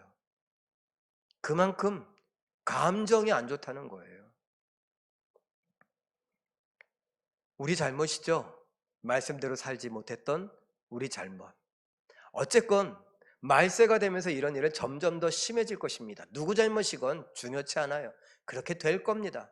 Speaker 1: 그만큼 감정이 안 좋다는 거예요. 우리 잘못이죠. 말씀대로 살지 못했던 우리 잘못. 어쨌건 말세가 되면서 이런 일은 점점 더 심해질 것입니다. 누구 잘못이건 중요치 않아요. 그렇게 될 겁니다.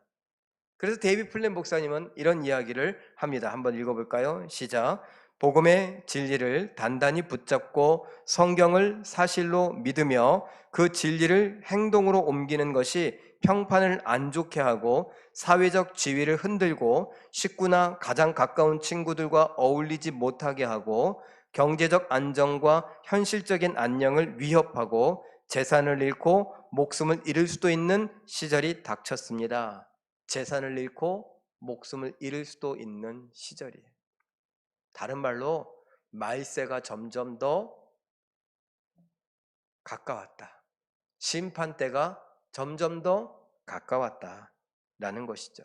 Speaker 1: 그래서 데이비드 플랜 목사님은 이런 이야기를 합니다. 한번 읽어볼까요? 시작. 복음의 진리를 단단히 붙잡고 성경을 사실로 믿으며 그 진리를 행동으로 옮기는 것이 평판을 안 좋게 하고 사회적 지위를 흔들고 식구나 가장 가까운 친구들과 어울리지 못하게 하고 경제적 안정과 현실적인 안녕을 위협하고 재산을 잃고 목숨을 잃을 수도 있는 시절이 닥쳤습니다. 재산을 잃고 목숨을 잃을 수도 있는 시절이에요. 다른 말로 말세가 점점 더 가까웠다. 심판때가 점점 더 가까웠다라는 것이죠.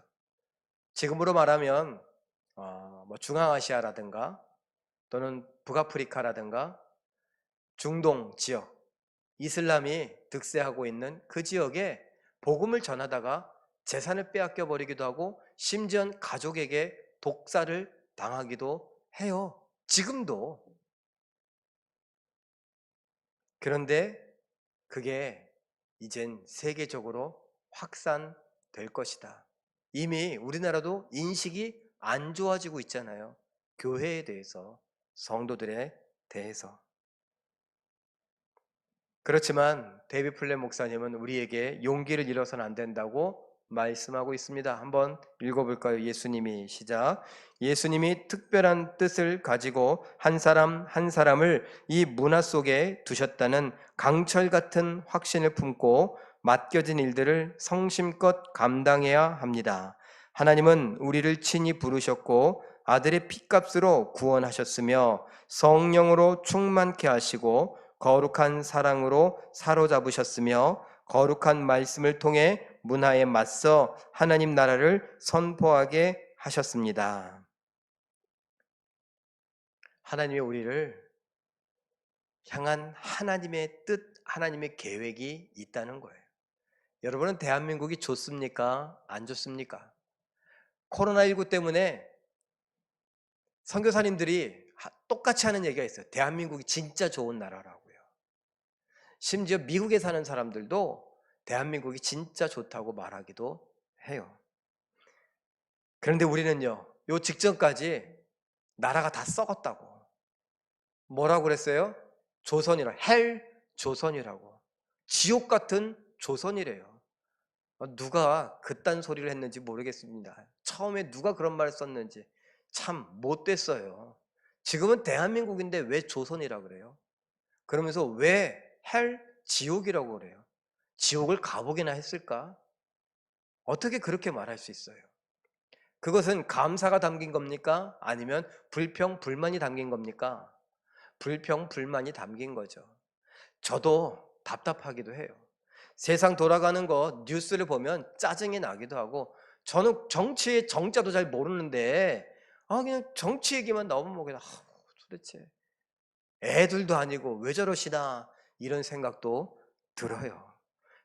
Speaker 1: 지금으로 말하면 중앙아시아라든가 또는 북아프리카라든가 중동 지역, 이슬람이 득세하고 있는 그 지역에 복음을 전하다가 재산을 빼앗겨 버리기도 하고 심지어 가족에게 독살을 당하기도 해요. 지금도. 그런데 그게 이젠 세계적으로 확산될 것이다. 이미 우리나라도 인식이 안 좋아지고 있잖아요. 교회에 대해서, 성도들에 대해서. 그렇지만 데이비드 플랫 목사님은 우리에게 용기를 잃어서는 안 된다고 말씀하고 있습니다. 한번 읽어볼까요? 예수님이 시작. 예수님이 특별한 뜻을 가지고 한 사람 한 사람을 이 문화 속에 두셨다는 강철 같은 확신을 품고 맡겨진 일들을 성심껏 감당해야 합니다. 하나님은 우리를 친히 부르셨고 아들의 피값으로 구원하셨으며 성령으로 충만케 하시고 거룩한 사랑으로 사로잡으셨으며 거룩한 말씀을 통해 문화에 맞서 하나님 나라를 선포하게 하셨습니다. 하나님의 우리를 향한 하나님의 뜻, 하나님의 계획이 있다는 거예요. 여러분은 대한민국이 좋습니까? 안 좋습니까? 코로나19 때문에 선교사님들이 똑같이 하는 얘기가 있어요. 대한민국이 진짜 좋은 나라라고요. 심지어 미국에 사는 사람들도 대한민국이 진짜 좋다고 말하기도 해요. 그런데 우리는요, 요 직전까지 나라가 다 썩었다고. 뭐라고 그랬어요? 조선이라, 헬 조선이라고. 지옥 같은 조선이래요. 누가 그딴 소리를 했는지 모르겠습니다. 처음에 누가 그런 말을 썼는지 참 못됐어요. 지금은 대한민국인데 왜 조선이라 그래요? 그러면서 왜 헬 지옥이라고 그래요? 지옥을 가보기나 했을까? 어떻게 그렇게 말할 수 있어요? 그것은 감사가 담긴 겁니까? 아니면 불평, 불만이 담긴 겁니까? 불평, 불만이 담긴 거죠. 저도 답답하기도 해요. 세상 돌아가는 거 뉴스를 보면 짜증이 나기도 하고, 저는 정치의 정자도 잘 모르는데 그냥 정치 얘기만 나오면 뭐 그냥 도대체 애들도 아니고 왜 저러시나 이런 생각도 들어요.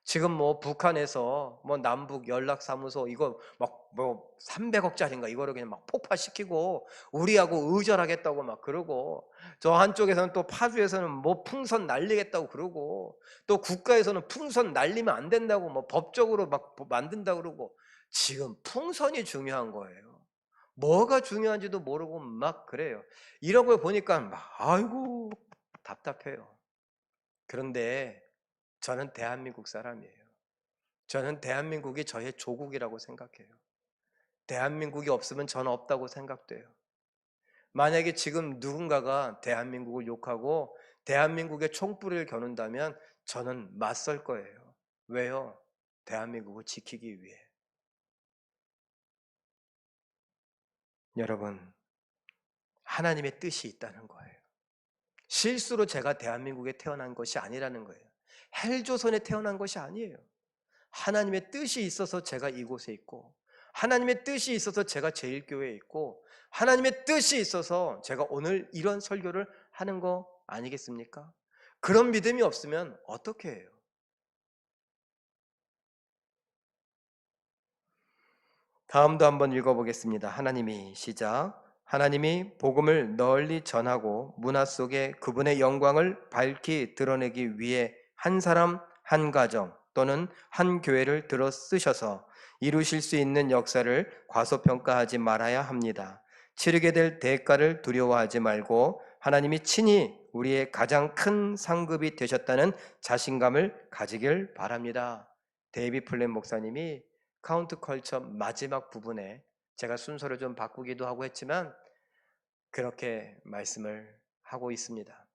Speaker 1: 지금 뭐 북한에서 뭐 남북 연락사무소 이거 막 뭐 300억짜리인가 이거를 그냥 막 폭파시키고 우리하고 의절하겠다고 막 그러고, 저 한쪽에서는 또 파주에서는 뭐 풍선 날리겠다고 그러고, 또 국가에서는 풍선 날리면 안 된다고 뭐 법적으로 막 만든다고 그러고, 지금 풍선이 중요한 거예요. 뭐가 중요한지도 모르고 막 그래요. 이런 걸 보니까 막 아이고 답답해요. 그런데 저는 대한민국 사람이에요. 저는 대한민국이 저의 조국이라고 생각해요. 대한민국이 없으면 저는 없다고 생각돼요. 만약에 지금 누군가가 대한민국을 욕하고 대한민국의 총불을 겨눈다면 저는 맞설 거예요. 왜요? 대한민국을 지키기 위해. 여러분, 하나님의 뜻이 있다는 거예요. 실수로 제가 대한민국에 태어난 것이 아니라는 거예요. 헬조선에 태어난 것이 아니에요. 하나님의 뜻이 있어서 제가 이곳에 있고, 하나님의 뜻이 있어서 제가 제일교회에 있고, 하나님의 뜻이 있어서 제가 오늘 이런 설교를 하는 거 아니겠습니까? 그런 믿음이 없으면 어떻게 해요? 다음도 한번 읽어보겠습니다. 하나님이 시작. 하나님이 복음을 널리 전하고 문화 속에 그분의 영광을 밝히 드러내기 위해 한 사람, 한 가정 또는 한 교회를 들어 쓰셔서 이루실 수 있는 역사를 과소평가하지 말아야 합니다. 치르게 될 대가를 두려워하지 말고 하나님이 친히 우리의 가장 큰 상급이 되셨다는 자신감을 가지길 바랍니다. 데이비 플랜 목사님이 카운트 컬처 마지막 부분에 제가 순서를 좀 바꾸기도 하고 했지만 그렇게 말씀을 하고 있습니다.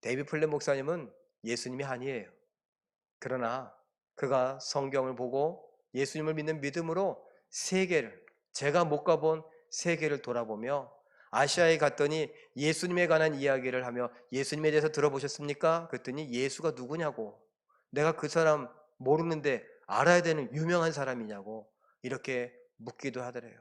Speaker 1: 데이비 플랜 목사님은 예수님이 아니에요. 그러나 그가 성경을 보고 예수님을 믿는 믿음으로 세계를, 제가 못 가본 세계를 돌아보며 아시아에 갔더니 예수님에 관한 이야기를 하며 예수님에 대해서 들어보셨습니까? 그랬더니 예수가 누구냐고, 내가 그 사람 모르는데 알아야 되는 유명한 사람이냐고 이렇게 묻기도 하더래요.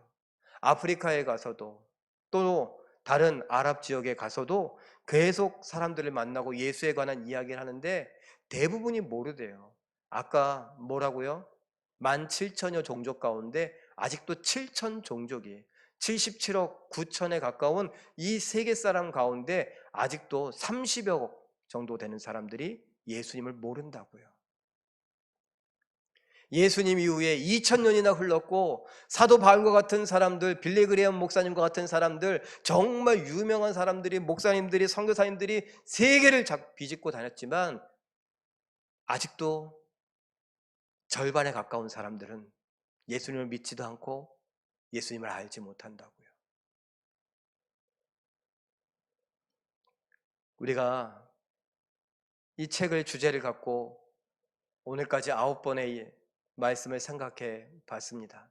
Speaker 1: 아프리카에 가서도 또 다른 아랍 지역에 가서도 계속 사람들을 만나고 예수에 관한 이야기를 하는데 대부분이 모르대요. 아까 뭐라고요? 17,000여 종족 가운데 아직도 7천 종족이, 77억 9천에 가까운 이 세계 사람 가운데 아직도 30여 정도 되는 사람들이 예수님을 모른다고요. 예수님 이후에 2000년이나 흘렀고 사도 바울과 같은 사람들, 빌리그레엄 목사님과 같은 사람들, 정말 유명한 사람들이, 목사님들이, 선교사님들이 세계를 비집고 다녔지만 아직도 절반에 가까운 사람들은 예수님을 믿지도 않고 예수님을 알지 못한다고요. 우리가 이 책을 주제를 갖고 오늘까지 9번의 말씀을 생각해 봤습니다.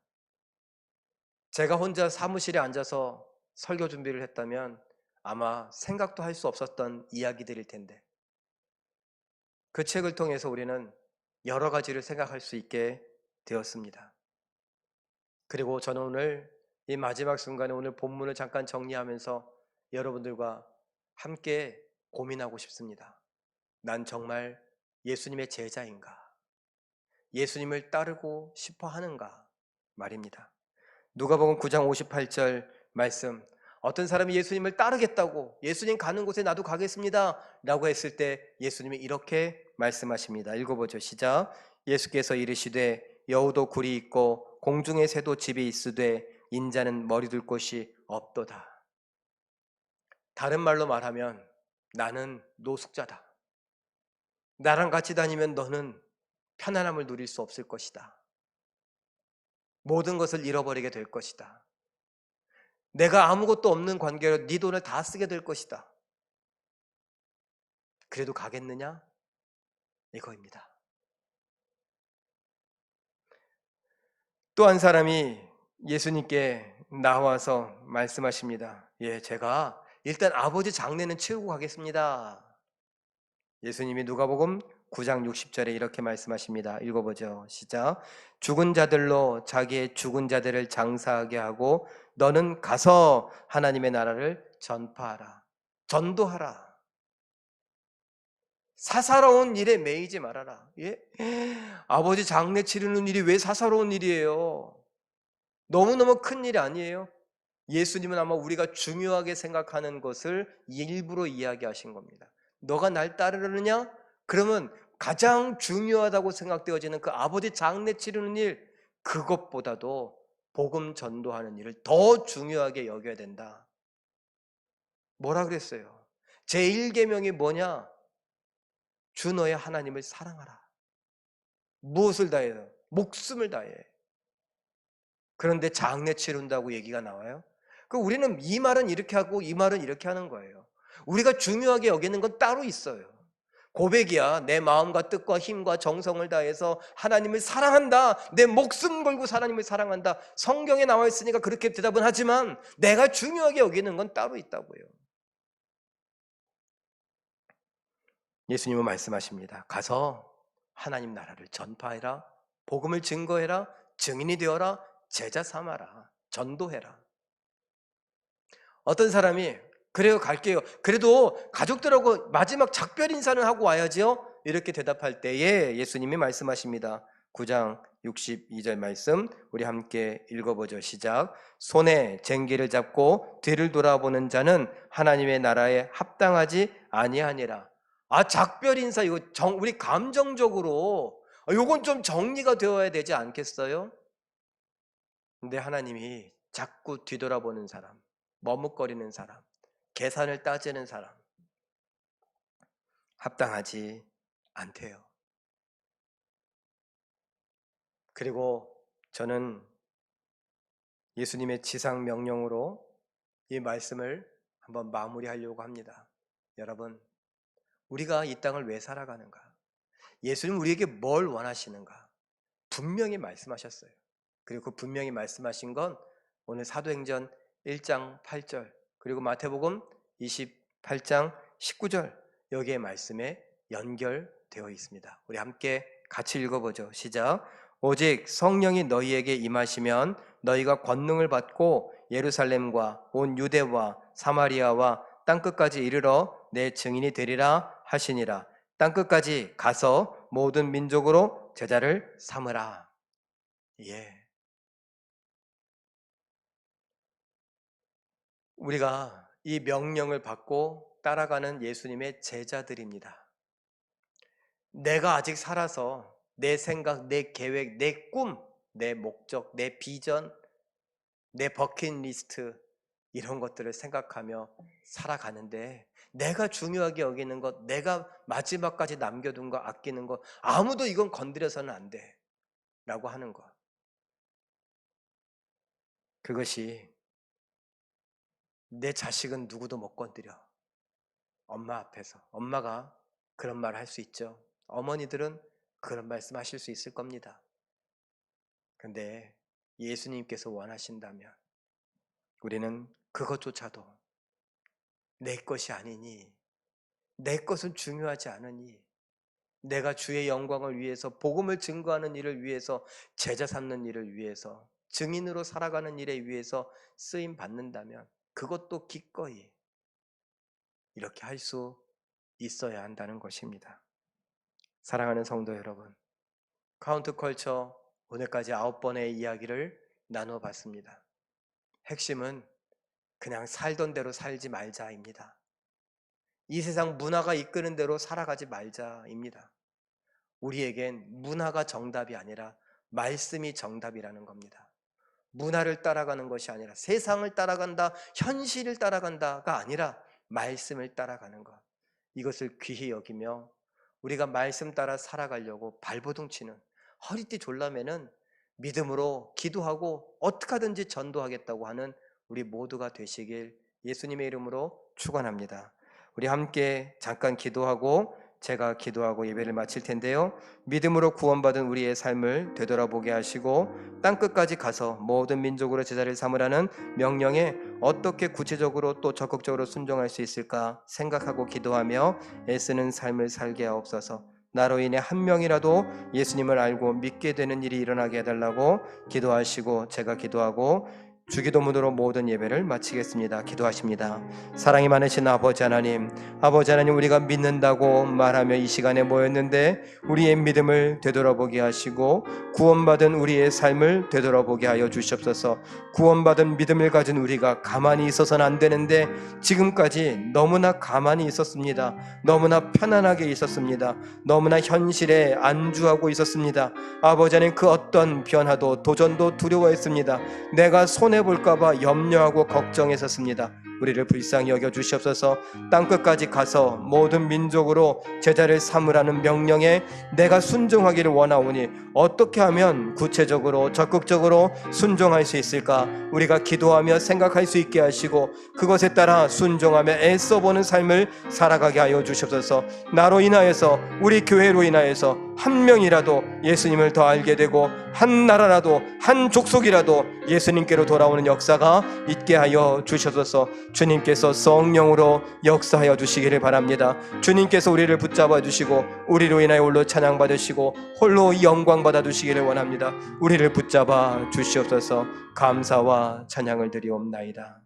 Speaker 1: 제가 혼자 사무실에 앉아서 설교 준비를 했다면 아마 생각도 할 수 없었던 이야기들일 텐데, 그 책을 통해서 우리는 여러 가지를 생각할 수 있게 되었습니다. 그리고 저는 오늘 이 마지막 순간에 오늘 본문을 잠깐 정리하면서 여러분들과 함께 고민하고 싶습니다. 난 정말 예수님의 제자인가? 예수님을 따르고 싶어 하는가 말입니다. 누가복음 9장 58절 말씀, 어떤 사람이 예수님을 따르겠다고, 예수님 가는 곳에 나도 가겠습니다 라고 했을 때 예수님이 이렇게 말씀하십니다. 읽어보죠. 시작. 예수께서 이르시되 여우도 굴이 있고 공중의 새도 집이 있으되 인자는 머리 둘 곳이 없도다. 다른 말로 말하면 나는 노숙자다. 나랑 같이 다니면 너는 편안함을 누릴 수 없을 것이다. 모든 것을 잃어버리게 될 것이다. 내가 아무것도 없는 관계로 네 돈을 다 쓰게 될 것이다. 그래도 가겠느냐? 이거입니다. 또 한 사람이 예수님께 나와서 말씀하십니다. 예, 제가 일단 아버지 장례는 치르고 가겠습니다. 예수님이 누가복음 9장 60절에 이렇게 말씀하십니다. 읽어보죠. 시작. 죽은 자들로 자기의 죽은 자들을 장사하게 하고 너는 가서 하나님의 나라를 전파하라. 전도하라. 사사로운 일에 매이지 말아라. 예? 아버지 장례 치르는 일이 왜 사사로운 일이에요? 너무너무 큰 일이 아니에요? 예수님은 아마 우리가 중요하게 생각하는 것을 일부러 이야기하신 겁니다. 너가 날 따르느냐? 그러면 가장 중요하다고 생각되어지는 그 아버지 장례 치르는 일, 그것보다도 복음 전도하는 일을 더 중요하게 여겨야 된다. 뭐라 그랬어요? 제1계명이 뭐냐? 주 너의 하나님을 사랑하라. 무엇을 다해요? 목숨을 다해. 그런데 장례 치른다고 얘기가 나와요? 그 우리는 이 말은 이렇게 하고 이 말은 이렇게 하는 거예요. 우리가 중요하게 여기는 건 따로 있어요. 고백이야. 내 마음과 뜻과 힘과 정성을 다해서 하나님을 사랑한다. 내 목숨 걸고 하나님을 사랑한다. 성경에 나와 있으니까 그렇게 대답은 하지만 내가 중요하게 여기는 건 따로 있다고요. 예수님은 말씀하십니다. 가서 하나님 나라를 전파해라. 복음을 증거해라. 증인이 되어라. 제자 삼아라. 전도해라. 어떤 사람이 그래요, 갈게요. 그래도 가족들하고 마지막 작별 인사는 하고 와야지요. 이렇게 대답할 때에 예수님이 말씀하십니다. 9장 62절 말씀 우리 함께 읽어보죠. 시작. 손에 쟁기를 잡고 뒤를 돌아보는 자는 하나님의 나라에 합당하지 아니하니라. 아, 작별 인사 이거 우리 감정적으로 요건 좀 정리가 되어야 되지 않겠어요? 근데 하나님이 자꾸 뒤돌아보는 사람, 머뭇거리는 사람, 계산을 따지는 사람 합당하지 않대요. 그리고 저는 예수님의 지상 명령으로 이 말씀을 한번 마무리하려고 합니다. 여러분, 우리가 이 땅을 왜 살아가는가? 예수님 우리에게 뭘 원하시는가? 분명히 말씀하셨어요. 그리고 그 분명히 말씀하신 건 오늘 사도행전 1장 8절 그리고 마태복음 28장 19절 여기에 말씀에 연결되어 있습니다. 우리 함께 같이 읽어보죠. 시작. 오직 성령이 너희에게 임하시면 너희가 권능을 받고 예루살렘과 온 유대와 사마리아와 땅끝까지 이르러 내 증인이 되리라 하시니라. 땅끝까지 가서 모든 민족으로 제자를 삼으라. 예. 우리가 이 명령을 받고 따라가는 예수님의 제자들입니다. 내가 아직 살아서 내 생각, 내 계획, 내 꿈, 내 목적, 내 비전, 내 버킷리스트 이런 것들을 생각하며 살아가는데 내가 중요하게 여기는 것, 내가 마지막까지 남겨둔 거, 아끼는 것 아무도 이건 건드려서는 안 돼 라고 하는 것. 그것이 내 자식은 누구도 못 건드려. 엄마 앞에서. 엄마가 그런 말 할 수 있죠. 어머니들은 그런 말씀 하실 수 있을 겁니다. 근데 예수님께서 원하신다면 우리는 그것조차도 내 것이 아니니, 내 것은 중요하지 않으니, 내가 주의 영광을 위해서 복음을 증거하는 일을 위해서 제자 삼는 일을 위해서 증인으로 살아가는 일에 위해서 쓰임 받는다면 그것도 기꺼이 이렇게 할 수 있어야 한다는 것입니다. 사랑하는 성도 여러분, 카운트 컬처 오늘까지 9번의 이야기를 나누어 봤습니다. 핵심은 그냥 살던 대로 살지 말자입니다. 이 세상 문화가 이끄는 대로 살아가지 말자입니다. 우리에겐 문화가 정답이 아니라 말씀이 정답이라는 겁니다. 문화를 따라가는 것이 아니라 세상을 따라간다, 현실을 따라간다가 아니라 말씀을 따라가는 것. 이것을 귀히 여기며 우리가 말씀 따라 살아가려고 발버둥 치는 허리띠 졸라매는 믿음으로 기도하고 어떻게 하든지 전도하겠다고 하는 우리 모두가 되시길 예수님의 이름으로 축원합니다. 우리 함께 잠깐 기도하고 제가 기도하고 예배를 마칠 텐데요. 믿음으로 구원받은 우리의 삶을 되돌아보게 하시고 땅끝까지 가서 모든 민족으로 제자를 삼으라는 명령에 어떻게 구체적으로 또 적극적으로 순종할 수 있을까 생각하고 기도하며 애쓰는 삶을 살게 하옵소서. 나로 인해 한 명이라도 예수님을 알고 믿게 되는 일이 일어나게 해달라고 기도하시고 제가 기도하고 주기도문으로 모든 예배를 마치겠습니다. 기도하십니다. 사랑이 많으신 아버지 하나님, 우리가 믿는다고 말하며 이 시간에 모였는데 우리의 믿음을 되돌아보게 하시고 구원받은 우리의 삶을 되돌아보게 하여 주시옵소서. 구원받은 믿음을 가진 우리가 가만히 있어서는 안 되는데 지금까지 너무나 가만히 있었습니다. 너무나 편안하게 있었습니다. 너무나 현실에 안주하고 있었습니다. 아버지 하나님, 그 어떤 변화도 도전도 두려워했습니다. 내가 손해볼까봐 염려하고 걱정했었습니다. 우리를 불쌍히 여겨 주시옵소서. 땅끝까지 가서 모든 민족으로 제자를 삼으라는 명령에 내가 순종하기를 원하오니 어떻게 하면 구체적으로 적극적으로 순종할 수 있을까? 우리가 기도하며 생각할 수 있게 하시고 그것에 따라 순종하며 애써보는 삶을 살아가게 하여 주시옵소서. 나로 인하여서 우리 교회로 인하여서 한 명이라도 예수님을 더 알게 되고 한 나라라도 한 족속이라도 예수님께로 돌아오는 역사가 있게 하여 주셔서 주님께서 성령으로 역사하여 주시기를 바랍니다. 주님께서 우리를 붙잡아 주시고 우리로 인하여 홀로 찬양받으시고 홀로 영광 받아 주시기를 원합니다. 우리를 붙잡아 주시옵소서. 감사와 찬양을 드리옵나이다.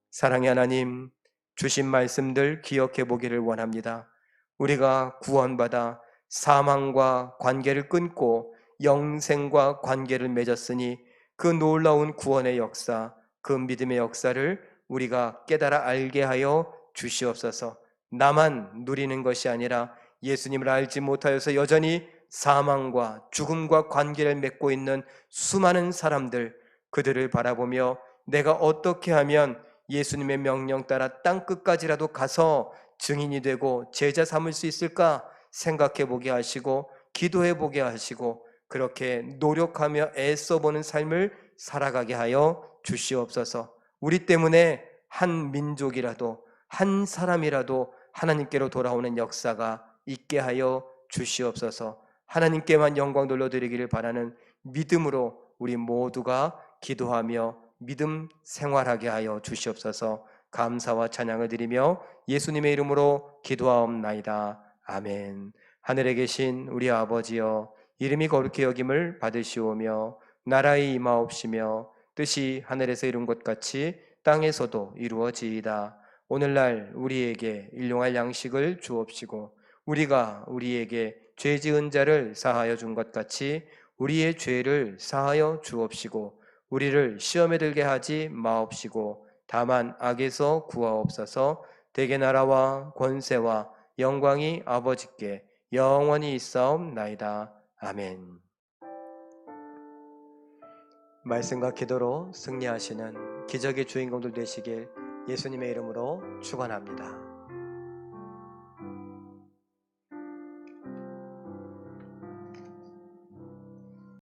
Speaker 1: 사랑의 하나님, 주신 말씀들 기억해 보기를 원합니다. 우리가 구원받아 사망과 관계를 끊고 영생과 관계를 맺었으니 그 놀라운 구원의 역사, 그 믿음의 역사를 우리가 깨달아 알게 하여 주시옵소서. 나만 누리는 것이 아니라 예수님을 알지 못하여서 여전히 사망과 죽음과 관계를 맺고 있는 수많은 사람들, 그들을 바라보며 내가 어떻게 하면 예수님의 명령 따라 땅끝까지라도 가서 증인이 되고 제자 삼을 수 있을까 생각해 보게 하시고 기도해 보게 하시고 그렇게 노력하며 애써보는 삶을 살아가게 하여 주시옵소서. 우리 때문에 한 민족이라도 한 사람이라도 하나님께로 돌아오는 역사가 있게 하여 주시옵소서. 하나님께만 영광 돌려드리기를 바라는 믿음으로 우리 모두가 기도하며 믿음 생활하게 하여 주시옵소서. 감사와 찬양을 드리며 예수님의 이름으로 기도하옵나이다. 아멘. 하늘에 계신 우리 아버지여, 이름이 거룩히 여김을 받으시오며 나라의 임하옵시며 뜻이 하늘에서 이룬 것 같이 땅에서도 이루어지이다. 오늘날 우리에게 일용할 양식을 주옵시고 우리가 우리에게 죄 지은 자를 사하여 준 것 같이 우리의 죄를 사하여 주옵시고 우리를 시험에 들게 하지 마옵시고 다만 악에서 구하옵소서. 대개 나라와 권세와 영광이 아버지께 영원히 있사옵나이다. 아멘. 말씀과 기도로 승리하시는 기적의 주인공들 되시길 예수님의 이름으로 축원합니다.